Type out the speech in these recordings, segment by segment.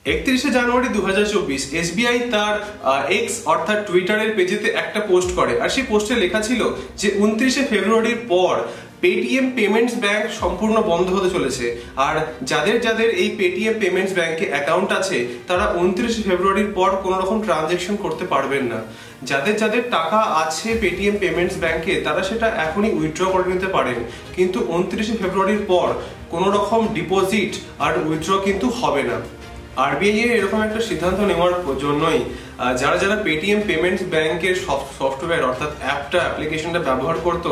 31 জানুয়ারি 2024 SBI তার x অর্থাৎ টুইটারের পেজেতে একটা পোস্ট করে, আর সেই পোস্টে লেখা ছিল যে 29 ফেব্রুয়ারির পর পেটিএম পেমেন্টস ব্যাংক সম্পূর্ণ বন্ধ হতে চলেছে। আর যাদের যাদের এই পেটিএম পেমেন্টস ব্যাংকে অ্যাকাউন্ট আছে তারা 29 ফেব্রুয়ারির পর কোনো রকম ট্রানজ্যাকশন করতে পারবেন না। যাদের যাদের টাকা আছে পেটিএম পেমেন্টস ব্যাংকে তারা সেটা এখনই উইথড্র করে নিতে পারেন, কিন্তু 29 ফেব্রুয়ারির পর কোনো রকম ডিপোজিট আর উইথড্র কিন্তু হবে না। আরবিআই এর এরকম একটা সিদ্ধান্ত নেওয়ার জন্যই যারা যারা পেটিএম পেমেন্টস ব্যাংকের সফটওয়্যার অর্থাৎ অ্যাপ্লিকেশনটা ব্যবহার করতো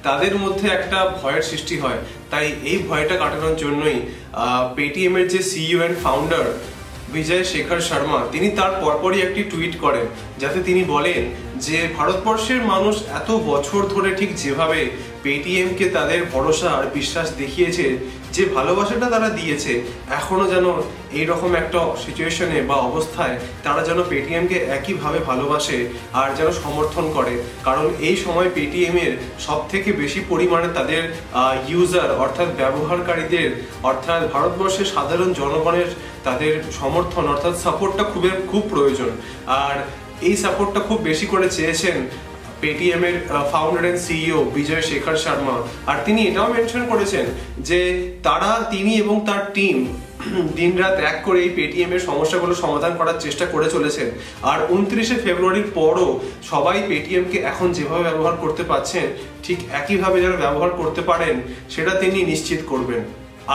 তাদের মধ্যে একটা ভয়ের সৃষ্টি হয়। তাই এই ভয়টা কাটানোর জন্যই পেটিএম এর যে সিইও এন্ড ফাউন্ডার বিজয় শেখর শর্মা তিনি তার পরপরই একটি টুইট করেন, যাতে তিনি বলেন যে ভারতবর্ষের মানুষ এত বছর ধরে ঠিক যেভাবে পেটিএম কে তাদের ভরসা আর বিশ্বাস দেখিয়েছে, যে ভালোবাসাটা তারা দিয়েছে, এখনো যেন এইরকম একটা সিচুয়েশনে বা অবস্থায় তারা যেন পেটিএম কে একইভাবে ভালোবাসে আর যেন সমর্থন করে। কারণ এই সময় পেটিএম এর সব থেকে বেশি পরিমাণে তাদের ইউজার অর্থাৎ ব্যবহারকারীদের অর্থাৎ ভারতবর্ষের সাধারণ জনগণের তাদের সমর্থন অর্থাৎ সাপোর্টটা খুব প্রয়োজন। আর এই সাপোর্টটা খুব বেশি করে চেয়েছেন পেটিএম এর ফাউন্ডার এন্ড সিইও বিজয় শেখর শর্মা। আর তিনি এটাও মেনশন করেছেন যে তিনি এবং তার টিম দিনরাত এক করে এই পেটিএম এর সমস্যাগুলো সমাধান করার চেষ্টা করে চলেছেন। আর 29 ফেব্রুয়ারির পরও সবাই পেটিএম কে এখন যেভাবে ব্যবহার করতে পারছেন ঠিক একইভাবে যেন ব্যবহার করতে পারেন সেটা তিনি নিশ্চিত করবেন।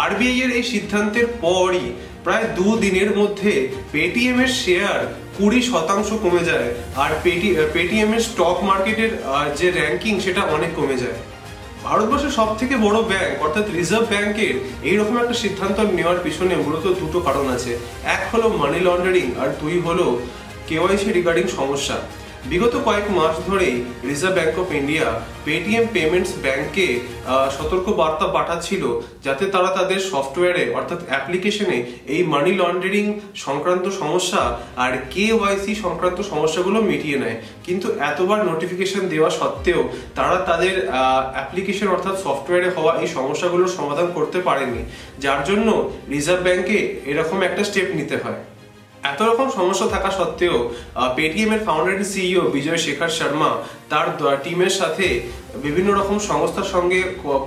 আরবিআই এর এই সিদ্ধান্তের পরই প্রায় 2 দিনের মধ্যে পেটিএম এর শেয়ার 20% কমে যায়, আর পেটিএম এর স্টক মার্কেটের যে র্যাঙ্কিং সেটা অনেক কমে যায়। ভারতবর্ষের সব থেকে বড় ব্যাংক অর্থাৎ রিজার্ভ ব্যাংকের এইরকম একটা সিদ্ধান্ত নেওয়ার পিছনে মূলত দুটো কারণ আছে। এক হলো মানি লন্ডারিং আর দুই হলো কেওয়াইসি রিগার্ডিং সমস্যা। বিগত কয়েক মাস ধরেই reserve bank of India Paytm payments ব্যাংকে সতর্ক বার্তা পাঠাচ্ছিল যাতে তারা তাদের সফটওয়্যারে অর্থাৎ অ্যাপ্লিকেশনে এই মানি লন্ডারিং সংক্রান্ত সমস্যা আর কেওয়াইসি সংক্রান্ত সমস্যাগুলো মিটিয়ে নেয়। কিন্তু এতবার নোটিফিকেশন দেওয়া সত্ত্বেও তারা তাদের অ্যাপ্লিকেশন অর্থাৎ সফটওয়্যারে হওয়া এই সমস্যাগুলোর সমাধান করতে পারেনি, যার জন্য রিজার্ভ ব্যাংকে এরকম একটা স্টেপ নিতে হয়। এত রকম সমস্যা থাকা সত্ত্বেও পেটিএম এর ফাউন্ডার সিইও বিজয় শেখর শর্মা তার টিমের সাথে বিভিন্ন রকম সংস্থার সঙ্গে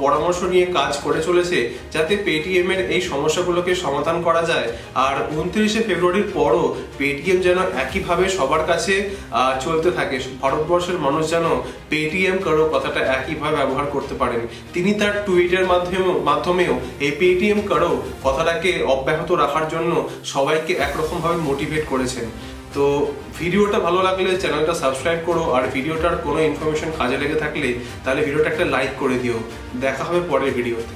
পরামর্শ নিয়ে কাজ করে চলেছে যাতে পেটিএম এর এই সমস্যাগুলোকে সমাধান করা যায়। আর 29 ফেব্রুয়ারির পরও পেটিএম যেন একইভাবে সবার কাছে চলতে থাকে, ভারতবর্ষের মানুষ যেন পেটিএম করো কথাটা একইভাবে ব্যবহার করতে পারেন। তিনি তার টুইটের মাধ্যমেও এই পেটিএম করো কথাটাকে অব্যাহত রাখার জন্য সবাইকে একরকম ভাবে মোটিভেট করেছেন। তো ভিডিওটা ভালো লাগলে চ্যানেলটা সাবস্ক্রাইব করো, আর ভিডিওটার কোনো ইনফরমেশন কাজে লেগে থাকলে তাহলে ভিডিওটা একটা লাইক করে দিও। দেখা হবে পরের ভিডিওতে।